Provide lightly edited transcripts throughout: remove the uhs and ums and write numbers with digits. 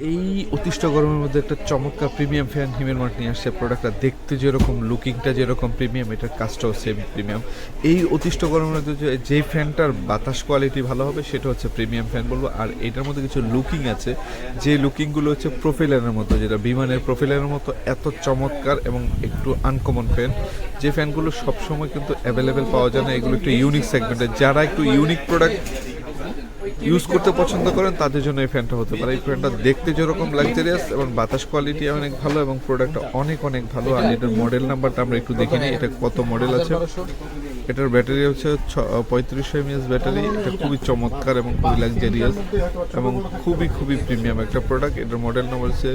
এই অতিষ্ঠ গরমের মধ্যে একটা চমৎকার প্রিমিয়াম ফ্যান হিমেল মার্ট নিয়ে আসছে। প্রোডাক্টটা দেখতে যেরকম, লুকিংটা যেরকম প্রিমিয়াম, এটার কাজটাও সেম প্রিমিয়াম। এই অতিষ্ঠ গরমের মধ্যে যেই ফ্যানটার বাতাস কোয়ালিটি ভালো হবে সেটা হচ্ছে প্রিমিয়াম ফ্যান বলবো। আর এটার মধ্যে কিছু লুকিং আছে, যে লুকিংগুলো হচ্ছে প্রোফেলারের মতো, যেটা বিমানের প্রোফেলারের মতো এত চমৎকার এবং একটু আনকমন ফ্যান। যে ফ্যানগুলো সবসময় কিন্তু অ্যাভেলেবেল পাওয়া যায় না, এগুলো একটু ইউনিক সেগমেন্টের। যারা একটু ইউনিক প্রোডাক্ট ইউজ করতে পছন্দ করেন তাদের জন্য এই ফ্যানটা হতে পারে। এই ফ্যানটা দেখতে যেরকম লাক্সারিয়াস এবং বাতাস কোয়ালিটি অনেক ভালো এবং প্রোডাক্টটা অনেক অনেক ভালো। আর এটার মডেল নাম্বারটা আমরা একটু দেখে নিই, এটা কত মডেল আছে। এটার ব্যাটারি হচ্ছে 3500 mAh ব্যাটারি। এটা খুবই চমৎকার এবং খুবই লাক্সারিয়াস এবং খুবই খুবই প্রিমিয়াম একটা প্রোডাক্ট। এটার মডেল নাম্বার হচ্ছে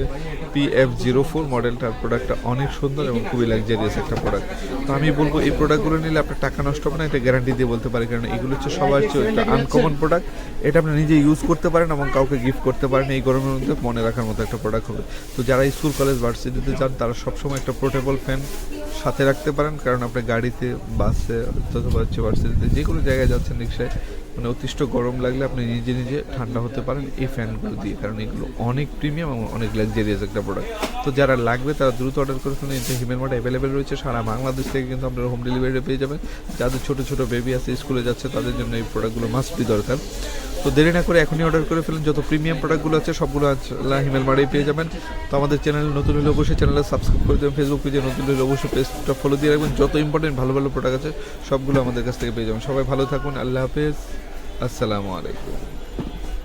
PF04 মডেলটার। প্রোডাক্টটা অনেক সুন্দর এবং খুবই লাক্সারিয়াস একটা প্রোডাক্ট। তো আমি বলবো এই প্রোডাক্টগুলো নিলে আপনার টাকা নষ্ট হবে না, এটা গ্যারান্টি দিয়ে বলতে পারি, কারণ এগুলো হচ্ছে সবার চেয়ে একটা আনকমন প্রোডাক্ট। এটা আপনি নিজে ইউজ করতে পারেন এবং কাউকে গিফট করতে পারেন। এই গরমের মধ্যে মনে রাখার মতো একটা প্রোডাক্ট হবে। তো যারা স্কুল কলেজ ভার্সিটিতে যান তারা সবসময় একটা পোর্টেবল ফ্যান সাথে রাখতে পারেন, কারণ আপনি গাড়িতে, বাসে অথবা হচ্ছে ভার্সিটিতে যে কোনো জায়গায় যাচ্ছেন, রিক্সায়, মানে অতিষ্ঠ গরম লাগলে আপনি নিজে নিজে ঠান্ডা হতে পারেন এই ফ্যানগুলো দিয়ে, কারণ এগুলো অনেক প্রিমিয়াম এবং অনেক লাক্সারিয়াস একটা প্রোডাক্ট। তো যারা লাগবে তারা দ্রুত অর্ডার করে ফেলুন। এটা হিমেল মার্ট অ্যাভেলেবেল রয়েছে সারা বাংলাদেশ থেকে, কিন্তু আপনারা হোম ডেলিভারি পেয়ে যাবেন। যাদের ছোটো ছোটো বেবি আছে, স্কুলে যাচ্ছে, তাদের জন্য এই প্রোডাক্টগুলো মাস্ট বি দরকার। তো দেরি না করে এখনই অর্ডার করে ফেলুন। যত প্রিমিয়াম প্রোডাক্টগুলো আছে সবগুলো হিমেল মার্টেই পেয়ে যাবেন। তো আমাদের চ্যানেল নতুন হলে অবশ্যই চ্যানেলটা সাবস্ক্রাইব করে দেবেন। ফেসবুক পেজে নতুন হলে অবশ্যই পেজটা ফলো দিয়ে রাখবেন। যত ইম্পর্টেন্ট ভালো ভালো প্রোডাক্ট আছে সবগুলো আমাদের কাছ থেকে পেয়ে যাবেন। সবাই ভালো থাকুন। আল্লাহ হাফেজ। আসসালামু আলাইকুম।